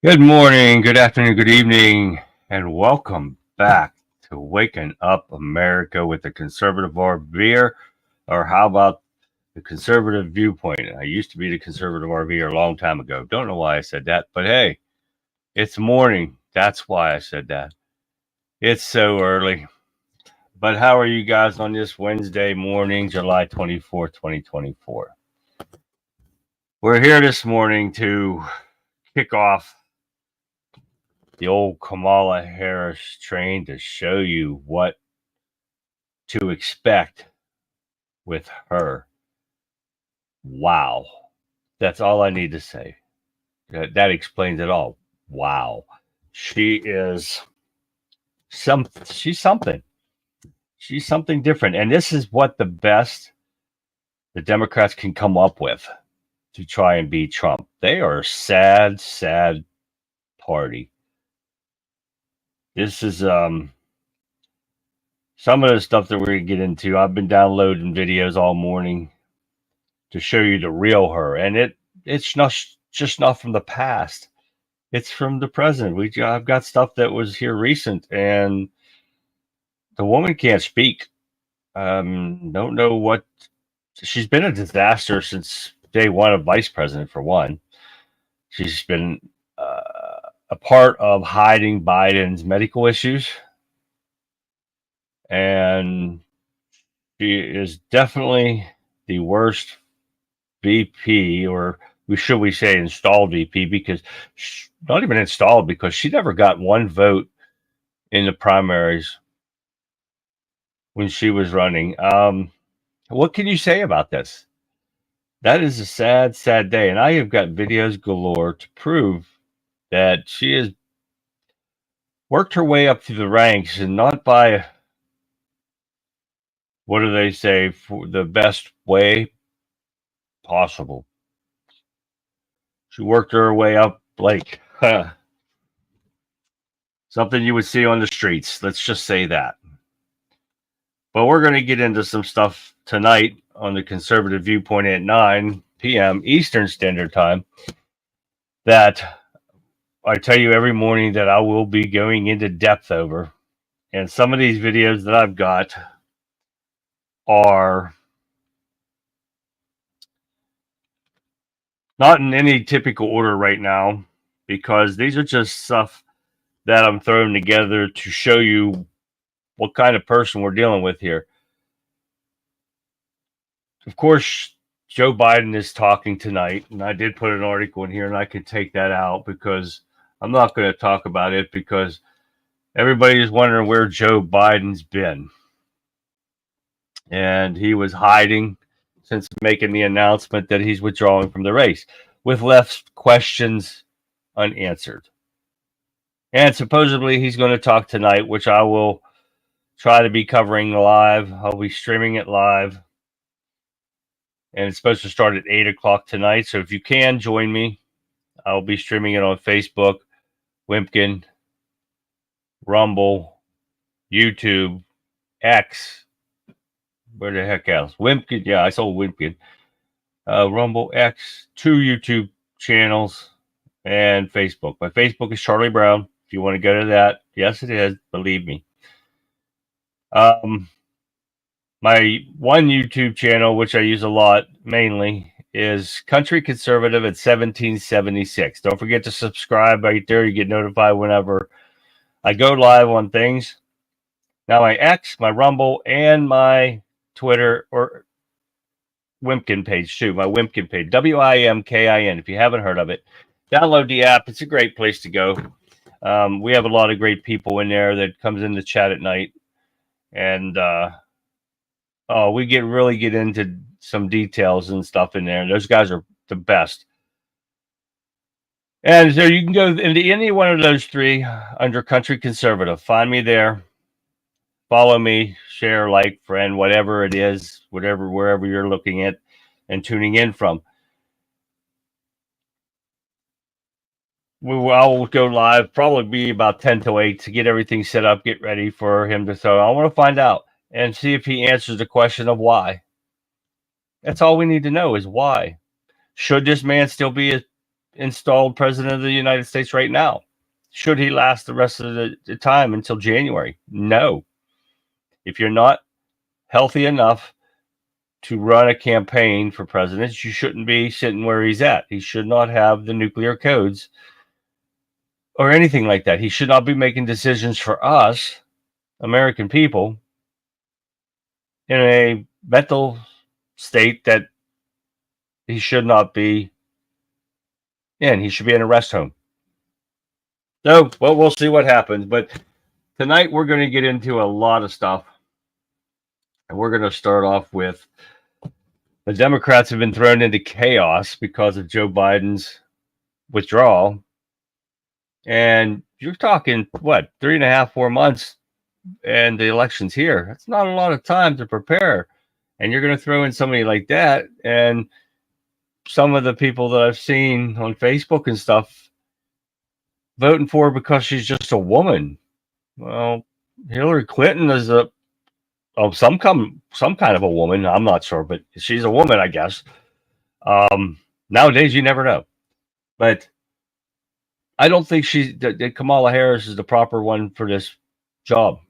Good morning, good afternoon, good evening, and welcome back to Waking Up America with the Conservative RVer, or how about the Conservative Viewpoint? I used to be the Conservative RVer a long time ago. Don't know why I said that, but hey, it's morning. That's why I said that. It's so early. But how are you guys on this Wednesday morning, July 24th, 2024? We're here this morning to kick off the old Kamala Harris train to show you what to expect with her. Wow. That's all I need to say. That explains it all. Wow. She is she's something. She's something different. And this is what the best the Democrats can come up with to try and beat Trump. They are a sad, sad party. This is some of the stuff that we're going to get into. I've been downloading videos all morning to show you the real her, and it's not just not from the past. It's from the present. I've got stuff that was here recent, and the woman can't speak. Don't know what. She's been a disaster since day one of vice president. For one, she's been a part of hiding Biden's medical issues, and she is definitely the worst VP, or should we say installed VP, because not even installed, because she never got one vote in the primaries when she was running. What can you say about this? That is a sad, sad day. And I have got videos galore to prove that she has worked her way up through the ranks, and not by, what do they say, for the best way possible. She worked her way up like something you would see on the streets. Let's just say that. But we're going to get into some stuff tonight on the Conservative Viewpoint at 9 p.m. Eastern Standard Time that I tell you every morning that I will be going into depth over. And some of these videos that I've got are not in any typical order right now, because these are just stuff that I'm throwing together to show you what kind of person we're dealing with here. Of course, Joe Biden is talking tonight, and I did put an article in here, and I could take that out because I'm not going to talk about it, because everybody is wondering where Joe Biden's been. And he was hiding since making the announcement that he's withdrawing from the race, with left questions unanswered. And supposedly he's going to talk tonight, which I will try to be covering live. I'll be streaming it live. And it's supposed to start at 8 o'clock tonight. So if you can join me, I'll be streaming it on Facebook, Wimpkin, Rumble, YouTube, X. Where the heck else? Wimpkin. Yeah, I saw Wimpkin. Rumble, X, 2 YouTube channels, and Facebook. My Facebook is Charlie Brown. If you want to go to that, yes, it is. Believe me. My one YouTube channel, which I use a lot mainly, is Country Conservative at 1776. Don't forget to subscribe right there. You get notified whenever I go live on things. Now my X, my Rumble, and my Twitter or Wimpkin page too. My Wimpkin page, Wimkin. If you haven't heard of it, download the app. It's a great place to go. We have a lot of great people in there that comes in the chat at night, and we really get into some details and stuff in there. Those guys are the best. And so you can go into any one of those three under Country Conservative. Find me there. Follow me, share, like, friend, whatever it is, wherever you're looking at and tuning in from. I will go live, probably be about 10 to 8 to get everything set up, get ready for him to. So I want to find out and see if he answers the question of why. That's all we need to know, is why. Should this man still be installed president of the United States right now. Should he last the rest of the time until January? No. If you're not healthy enough to run a campaign for president, you shouldn't be sitting where he's at. He should not have the nuclear codes or anything like that. He should not be making decisions for us, American people, in a mental state that he should not be in. He should be in a rest home. So, well, we'll see what happens. But tonight we're going to get into a lot of stuff. And we're going to start off with the Democrats have been thrown into chaos because of Joe Biden's withdrawal. And you're talking, what, 3.5, 4 months, and the election's here. That's not a lot of time to prepare. And you're going to throw in somebody like that. And some of the people that I've seen on Facebook and stuff voting for her because she's just a woman. Well, Hillary Clinton is some kind of a woman. I'm not sure, but she's a woman, I guess. Nowadays, you never know. But I don't think that Kamala Harris is the proper one for this job.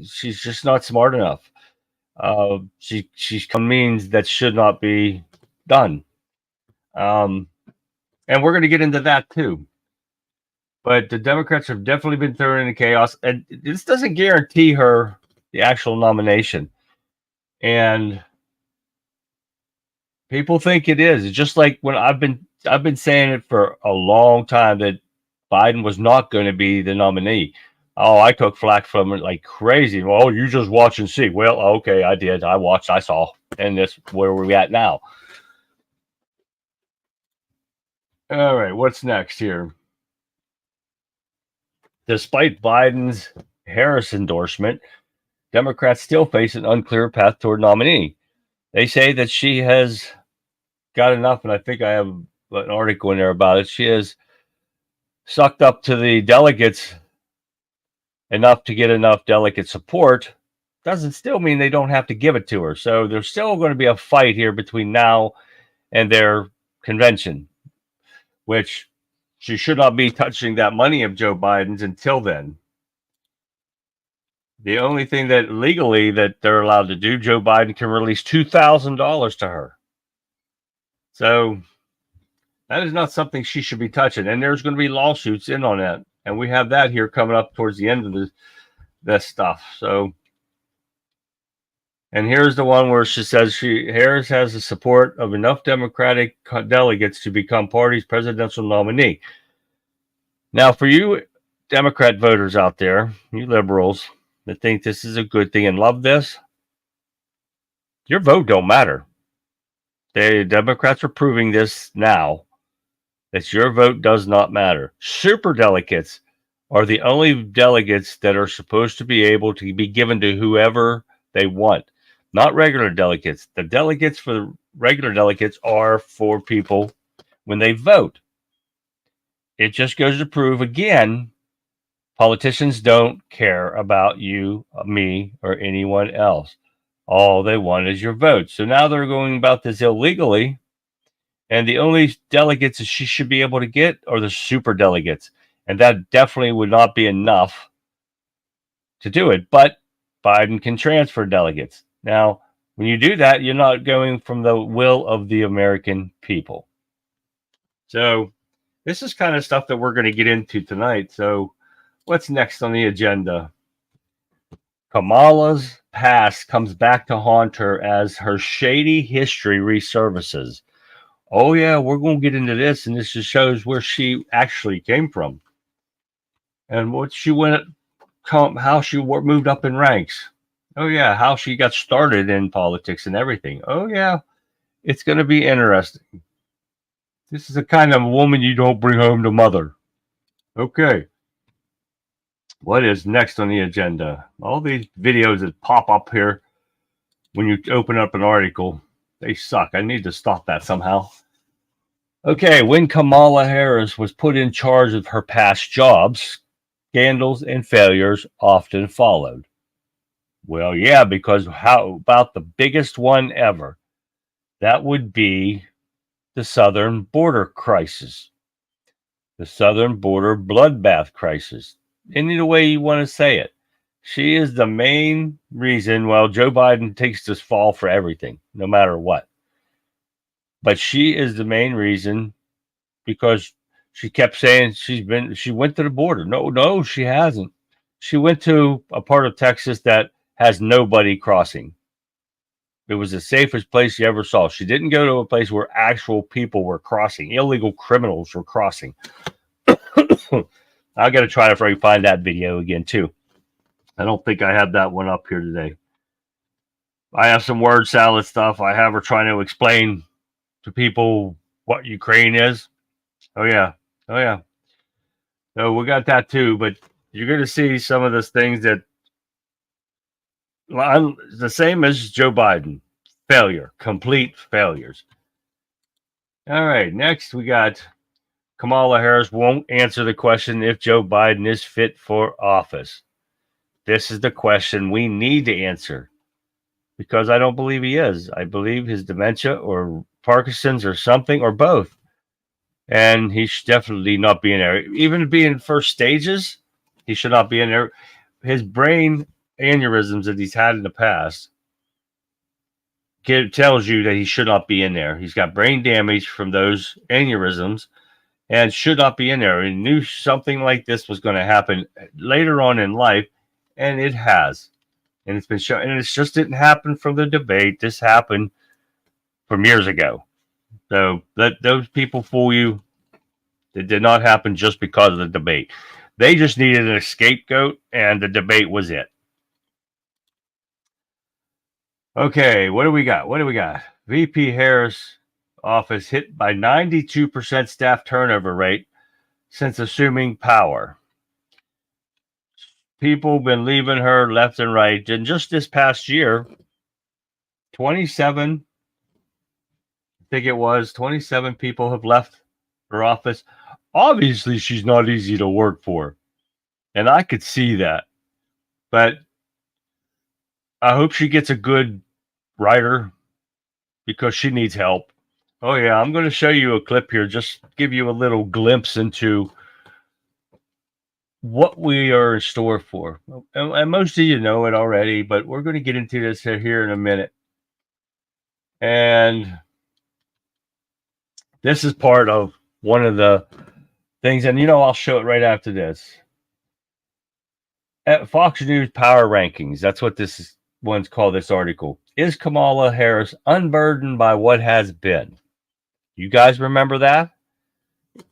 She's just not smart enough. She's come means that should not be done. And we're going to get into that too. But the Democrats have definitely been thrown into chaos, and this doesn't guarantee her the actual nomination. And people think it is. It's just like when I've been saying it for a long time that Biden was not going to be the nominee. Oh, I took flack from it like crazy. Well, you just watch and see. Well, okay, I did. I watched, I saw, and that's where we're at now. All right, what's next here? Despite Biden's Harris endorsement, Democrats still face an unclear path toward nominee. They say that she has got enough, and I think I have an article in there about it. She has sucked up to the delegates enough to get enough delegate support. Doesn't still mean they don't have to give it to her. So there's still going to be a fight here between now and their convention, which she should not be touching that money of Joe Biden's until then. The only thing that legally that they're allowed to do, Joe Biden can release $2,000 to her. So that is not something she should be touching. And there's going to be lawsuits in on that. And we have that here coming up towards the end of this stuff. So, and here's the one where she says Harris has the support of enough Democratic delegates to become party's presidential nominee. Now, for you Democrat voters out there, you liberals that think this is a good thing and love this, your vote don't matter. The Democrats are proving this now, that your vote does not matter. Super delegates are the only delegates that are supposed to be able to be given to whoever they want, not regular delegates. The delegates for the regular delegates are for people when they vote. It just goes to prove, again, politicians don't care about you, me, or anyone else. All they want is your vote. So now they're going about this illegally, and the only delegates that she should be able to get are the super delegates. And that definitely would not be enough to do it. But Biden can transfer delegates. Now, when you do that, you're not going from the will of the American people. So this is kind of stuff that we're going to get into tonight. So what's next on the agenda? Kamala's past comes back to haunt her as her shady history resurfaces. Oh, yeah, we're going to get into this, and this just shows where she actually came from and what she how she moved up in ranks. Oh, yeah, how she got started in politics and everything. Oh, yeah, it's going to be interesting. This is the kind of woman you don't bring home to mother. Okay. What is next on the agenda? All these videos that pop up here when you open up an article, they suck. I need to stop that somehow. Okay, when Kamala Harris was put in charge of her past jobs, scandals and failures often followed. Well, yeah, because how about the biggest one ever? That would be the southern border crisis, the southern border bloodbath crisis, any way you want to say it. She is the main reason. Well, Joe Biden takes this fall for everything, no matter what. But she is the main reason because she kept saying she went to the border. No, she hasn't. She went to a part of Texas that has nobody crossing. It was the safest place you ever saw. She didn't go to a place where actual people were crossing, illegal criminals were crossing. I got to try to find that video again, too. I don't think I have that one up here today. I have some word salad stuff. I have her trying to explain to people what Ukraine is. Oh, yeah. No, we got that, too. But you're going to see some of those things that the same as Joe Biden. Failure. Complete failures. All right. Next, we got Kamala Harris won't answer the question if Joe Biden is fit for office. This is the question we need to answer because I don't believe he is. I believe his dementia or Parkinson's or something or both. And he should definitely not be in there. Even being first stages, he should not be in there. His brain aneurysms that he's had in the past tells you that he should not be in there. He's got brain damage from those aneurysms and should not be in there. He knew something like this was going to happen later on in life, and it has. And it's been shown. And it just didn't happen from the debate. This happened from years ago. So let those people fool you. It did not happen just because of the debate. They just needed a scapegoat, and the debate was it. Okay, what do we got? VP Harris office hit by 92% staff turnover rate since assuming power. People been leaving her left and right. And just this past year, 27 people have left her office. Obviously, she's not easy to work for. And I could see that. But I hope she gets a good writer because she needs help. Oh, yeah, I'm going to show you a clip here, just give you a little glimpse into what we are in store for. And most of you know it already, but we're going to get into this here in a minute. And this is part of one of the things, and I'll show it right after this. At Fox News Power Rankings, that's what this one's called, this article. Is Kamala Harris unburdened by what has been? You guys remember that?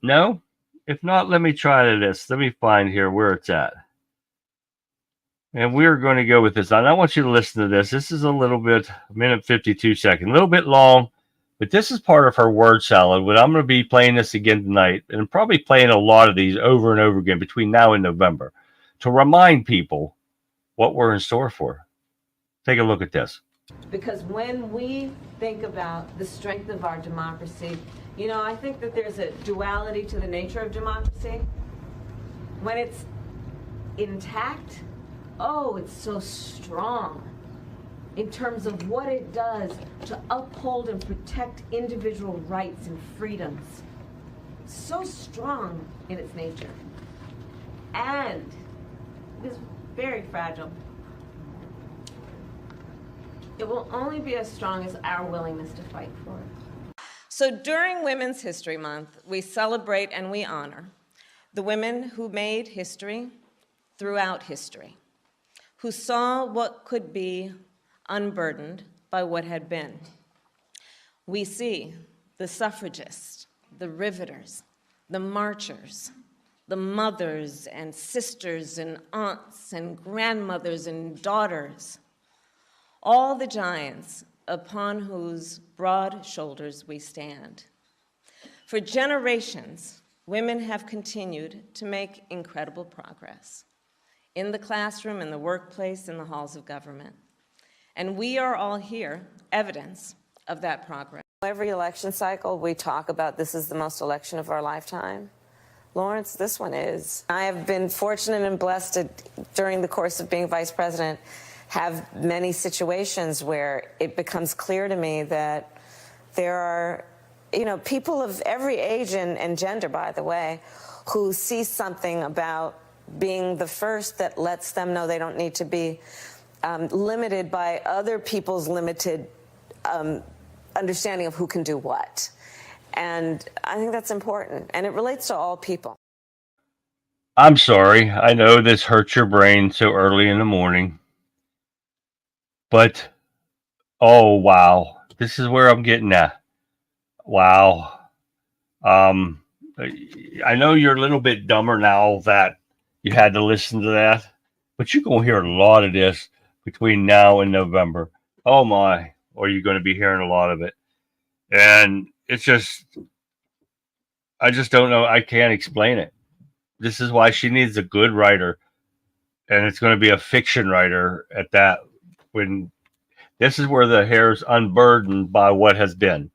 No? If not, let me try this. Let me find here where it's at. And we're going to go with this. And I want you to listen to this. This is a little bit, a minute 52 seconds, a little bit long, but this is part of her word salad. But I'm going to be playing this again tonight and probably playing a lot of these over and over again between now and November to remind people what we're in store for. Take a look at this. Because when we think about the strength of our democracy, I think that there's a duality to the nature of democracy. When it's intact, it's so strong in terms of what it does to uphold and protect individual rights and freedoms. So strong in its nature. And it is very fragile. It will only be as strong as our willingness to fight for it. So during Women's History Month, we celebrate and we honor the women who made history throughout history, who saw what could be unburdened by what had been. We see the suffragists, the riveters, the marchers, the mothers and sisters and aunts and grandmothers and daughters, all the giants upon whose broad shoulders we stand. For generations, women have continued to make incredible progress in the classroom, in the workplace, in the halls of government. And we are all here, evidence of that progress. Every election cycle, we talk about this is the most election of our lifetime. Lawrence, this one is. I have been fortunate and blessed to, during the course of being vice president, have many situations where it becomes clear to me that there are people of every age and gender, by the way, who see something about being the first that lets them know they don't need to be limited by other people's limited understanding of who can do what. And I think that's important, and it relates to all people. I'm sorry. I know this hurts your brain so early in the morning, but oh wow, this is where I'm getting at. Wow. I know you're a little bit dumber now that you had to listen to that, but you're going to hear a lot of this between now and November. Oh my, or you're going to be hearing a lot of it. And it's just, I just don't know. I can't explain it. This is why she needs a good writer. And it's going to be a fiction writer at that. When this is where the hair is unburdened by what has been.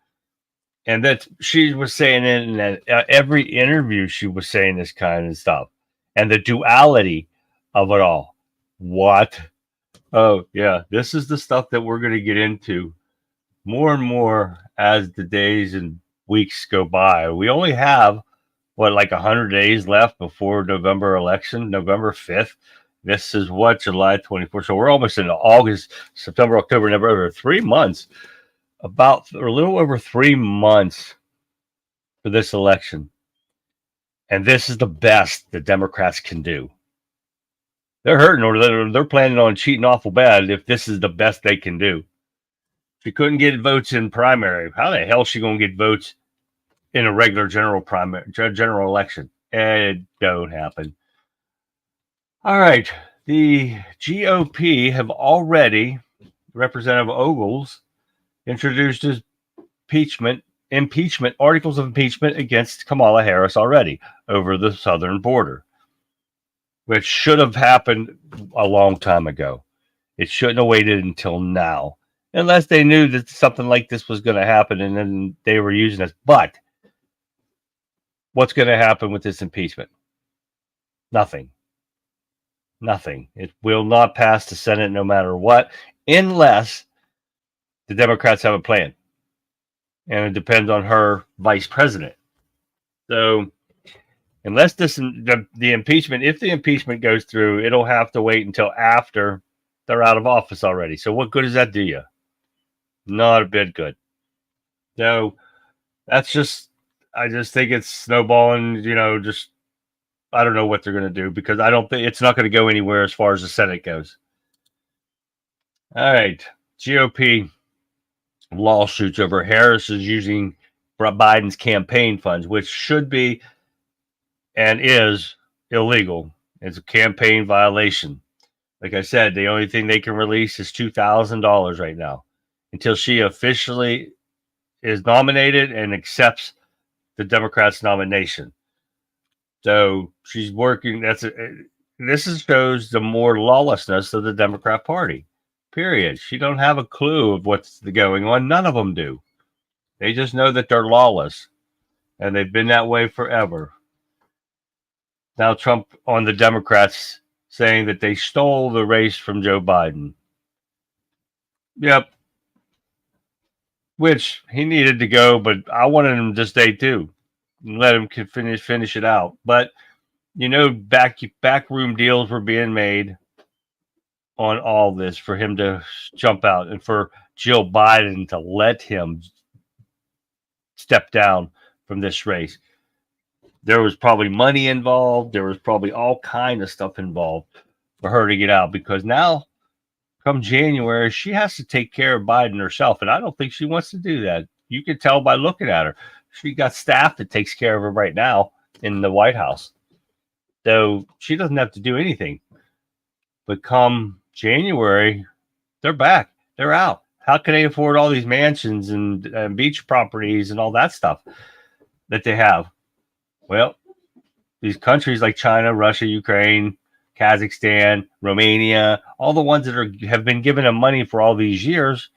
And that she was saying in every interview, she was saying this kind of stuff. And the duality of it all. What? Oh, yeah. This is the stuff that we're going to get into more and more as the days and weeks go by. We only have, like 100 days left before November election, November 5th. This is what, July 24th. So we're almost into August, September, October, November, 3 months. About a little over 3 months for this election. And this is the best the Democrats can do. They're hurting, or they're planning on cheating awful bad if this is the best they can do. She couldn't get votes in primary. How the hell is she going to get votes in a regular general election? It don't happen. All right. The GOP have already, Representative Ogles, introduced his impeachment articles of impeachment against Kamala Harris already over the southern border, which should have happened a long time ago. It shouldn't have waited until now, unless they knew that something like this was going to happen and then they were using this. But what's going to happen with this impeachment? Nothing. It will not pass the Senate no matter what, unless the Democrats have a plan. And it depends on her vice president. So unless the impeachment, if the impeachment goes through, it'll have to wait until after they're out of office already. So what good does that do you? Not a bit good. So that's just, I just think it's snowballing, just, I don't know what they're going to do, because I don't think it's not going to go anywhere as far as the Senate goes. All right. GOP lawsuits over Harris is using Biden's campaign funds, which should be and is illegal. It's a campaign violation. Like I said, the only thing they can release is $2,000 right now until she officially is nominated and accepts the Democrats' nomination. So she's working. This shows the more lawlessness of the Democrat Party. Period. She don't have a clue of what's going on. None of them do. They just know that they're lawless, and they've been that way forever. Now Trump on the Democrats saying that they stole the race from Joe Biden. Yep. Which he needed to go, but I wanted him to stay too. And let him finish it out. But backroom deals were being made on all this for him to jump out and for Jill Biden to let him step down from this race. There was probably money involved. There was probably all kind of stuff involved for her to get out, because now come January, she has to take care of Biden herself. And I don't think she wants to do that. You can tell by looking at her. She got staff that takes care of her right now in the White House. So she doesn't have to do anything. But come January, they're back. They're out. How can they afford all these mansions and beach properties and all that stuff that they have? Well, these countries like China, Russia, Ukraine, Kazakhstan, Romania, all the ones that have been giving them money for all these years,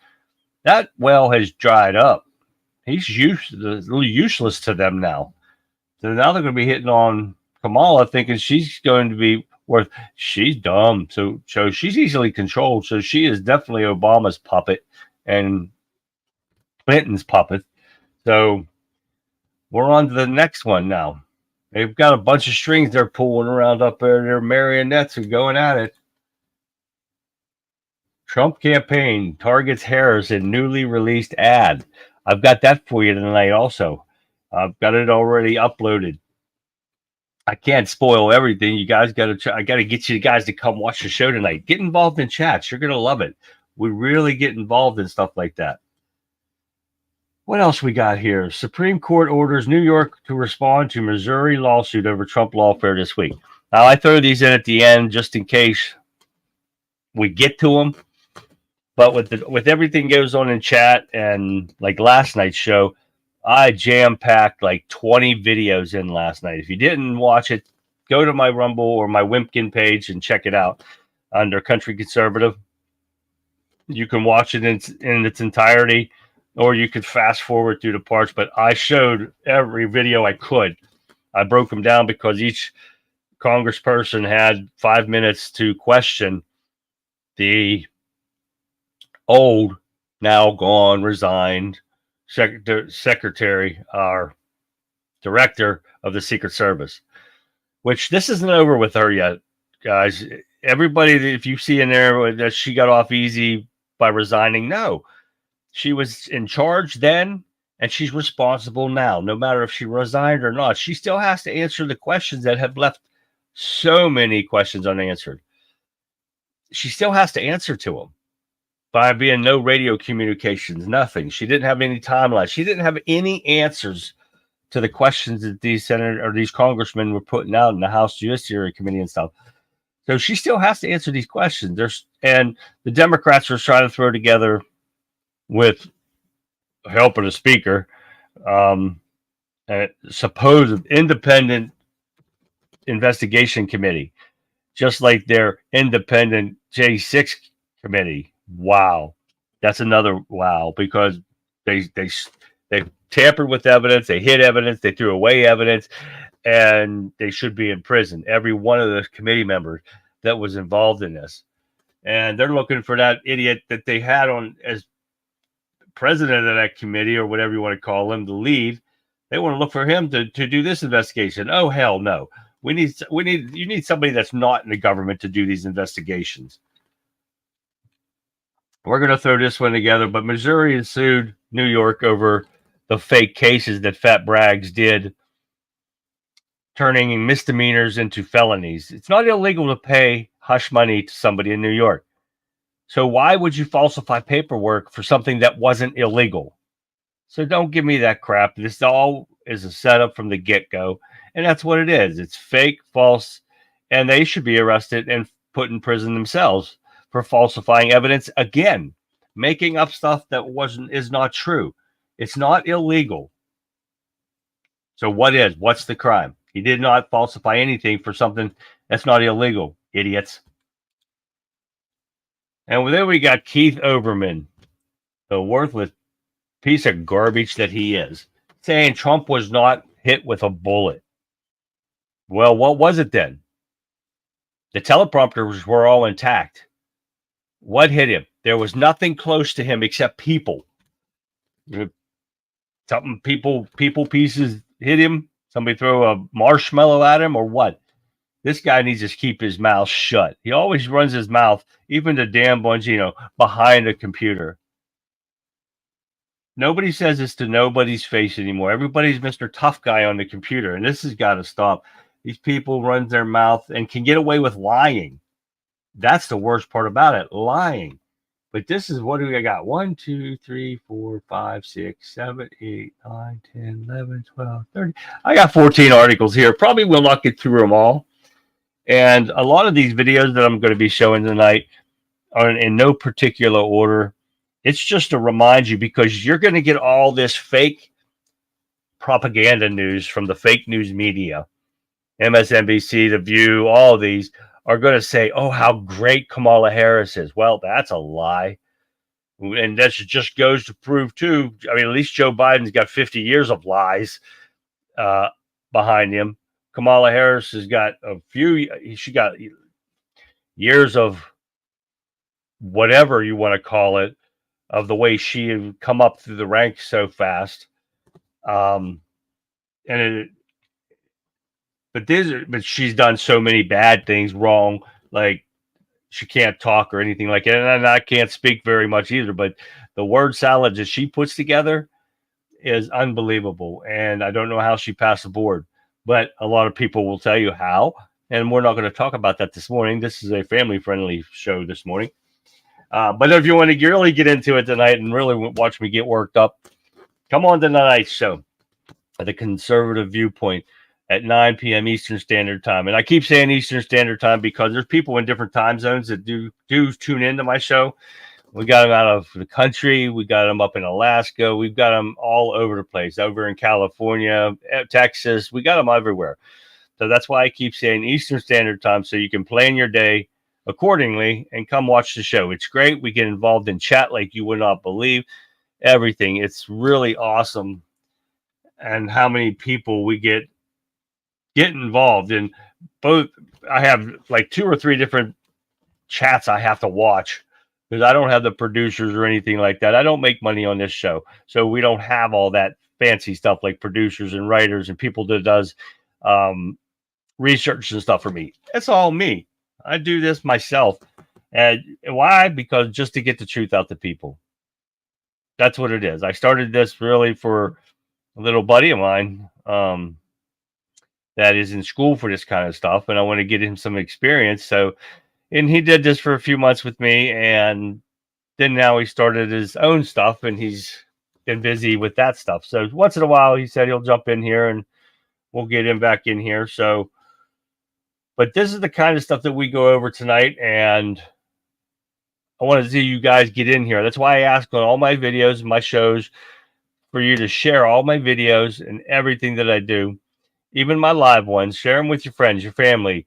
that well has dried up. He's useless to them now. So now they're going to be hitting on Kamala, thinking she's going to be worth. She's dumb, so she's easily controlled. So she is definitely Obama's puppet and Clinton's puppet. So We're on to the next one now. They've got a bunch of strings they're pulling around up there. They're marionettes and going at it. Trump campaign targets Harris in newly released ad. I've got that for you tonight also. I've got it already uploaded. I can't spoil everything. You guys got to. I got to get you guys to come watch the show tonight. Get involved in chats. You're gonna love it. We really get involved in stuff like that. What else we got here? Supreme Court orders New York to respond to Missouri lawsuit over Trump lawfare this week. Now I throw these in at the end just in case we get to them. But with everything goes on in chat and like last night's show, I jam-packed like 20 videos in last night. If you didn't watch it, go to my Rumble or my Wimpkin page and check it out under Country Conservative. You can watch it in its entirety, or you could fast forward through the parts. But I showed every video I could. I broke them down because each congressperson had 5 minutes to question the old, now gone, resigned secretary or director of the Secret Service, which this isn't over with her yet, guys. Everybody, if you see in there that she got off easy by resigning, no. She was in charge then, and she's responsible now. No matter if she resigned or not, she still has to answer the questions that have left so many questions unanswered. She still has to answer to them. By being no radio communications, nothing. She didn't have any timeline. She didn't have any answers to the questions that these senators or these congressmen were putting out in the House Judiciary Committee and stuff. So she still has to answer these questions. And the Democrats are trying to throw together, with help of the speaker, a supposed independent investigation committee, just like their independent J6 committee. Wow, that's another wow, because they tampered with evidence, they hid evidence, they threw away evidence, and they should be in prison. Every one of the committee members that was involved in this, and they're looking for that idiot that they had on as president of that committee, or whatever you want to call him, to lead. They want to look for him to do this investigation. Oh hell no! You need somebody that's not in the government to do these investigations. We're going to throw this one together, but Missouri has sued New York over the fake cases that Fat Braggs did, turning misdemeanors into felonies. It's not illegal to pay hush money to somebody in New York. So why would you falsify paperwork for something that wasn't illegal? So don't give me that crap. This all is a setup from the get-go, and that's what it is. It's fake, false, and they should be arrested and put in prison themselves for falsifying evidence again, making up stuff that is not true. It's not illegal. So what is? What's the crime? He did not falsify anything for something that's not illegal, idiots. And then we got Keith Olbermann, the worthless piece of garbage that he is, saying Trump was not hit with a bullet. Well, what was it then? The teleprompters were all intact. What hit him? There was nothing close to him except people. Something people pieces hit him. Somebody throw a marshmallow at him, or what? This guy needs to keep his mouth shut. He always runs his mouth, even to Dan Bongino, behind a computer. Nobody says this to nobody's face anymore. Everybody's Mr. Tough Guy on the computer, and this has got to stop. These people run their mouth and can get away with lying. That's the worst part about it, lying. But this is, what do we got? 1, 2, 3, 4, 5, 6, 7, 8, 9, 10, 11, 12, 13. I got 14 articles here. Probably will not get through them all. And a lot of these videos that I'm going to be showing tonight are in no particular order. It's just to remind you, because you're going to get all this fake propaganda news from the fake news media. MSNBC, The View, all of these are going to say, oh, how great Kamala Harris is. Well, that's a lie. And that just goes to prove, too, I mean, at least Joe Biden's got 50 years of lies behind him. Kamala Harris has got she got years of whatever you want to call it, of the way she had come up through the ranks so fast. and but she's done so many bad things wrong, like she can't talk or anything like that, and I can't speak very much either. But the word salad that she puts together is unbelievable, and I don't know how she passed the board, but a lot of people will tell you how, and we're not going to talk about that this morning. This is a family-friendly show this morning. But if you want to really get into it tonight and really watch me get worked up, come on to tonight's show, The Conservative Viewpoint, at 9 p.m. Eastern Standard Time. And I keep saying Eastern Standard Time because there's people in different time zones that do tune into my show. We got them out of the country. We got them up in Alaska. We've got them all over the place, over in California, Texas. We got them everywhere. So that's why I keep saying Eastern Standard Time, so you can plan your day accordingly and come watch the show. It's great. We get involved in chat like you would not believe. Everything. It's really awesome. And how many people we get involved in both. I have like 2 or 3 different chats I have to watch because I don't have the producers or anything like that. I don't make money on this show, so we don't have all that fancy stuff like producers and writers and people that does research and stuff for me. It's all me. I do this myself. And why? Because just to get the truth out to people. That's what it is. I started this really for a little buddy of mine that is in school for this kind of stuff, and I want to get him some experience. So, and he did this for a few months with me, and then now he started his own stuff, and he's been busy with that stuff. So once in a while, he said he'll jump in here, and we'll get him back in here. So, but this is the kind of stuff that we go over tonight, and I want to see you guys get in here. That's why I ask on all my videos and my shows for you to share all my videos and everything that I do. Even my live ones, share them with your friends, your family,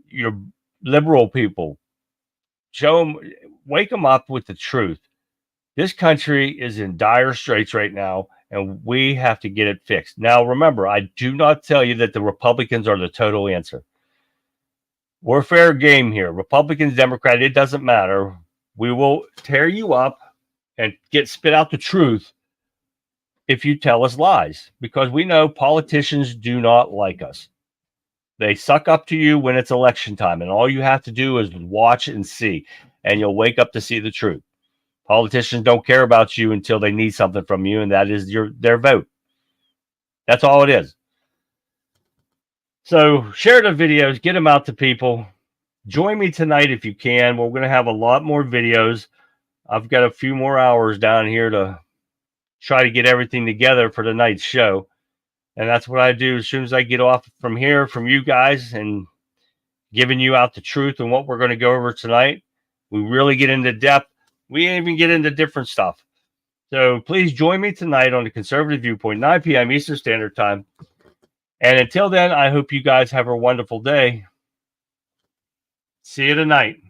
your liberal people. Show them, wake them up with the truth. This country is in dire straits right now, and we have to get it fixed. Now, remember, I do not tell you that the Republicans are the total answer. We're fair game here. Republicans, Democrats, it doesn't matter. We will tear you up and spit out the truth if you tell us lies, because we know politicians do not like us. They suck up to you when it's election time, and all you have to do is watch and see, and you'll wake up to see the truth. Politicians don't care about you until they need something from you, and that is their vote. That's all it is. So share the videos, get them out to people. Join me tonight if you can. We're going to have a lot more videos. I've got a few more hours down here to try to get everything together for tonight's show. And that's what I do as soon as I get off from here, from you guys, and giving you out the truth and what we're going to go over tonight. We really get into depth. We even get into different stuff. So please join me tonight on the Conservative Viewpoint, 9 p.m. Eastern Standard Time. And until then, I hope you guys have a wonderful day. See you tonight.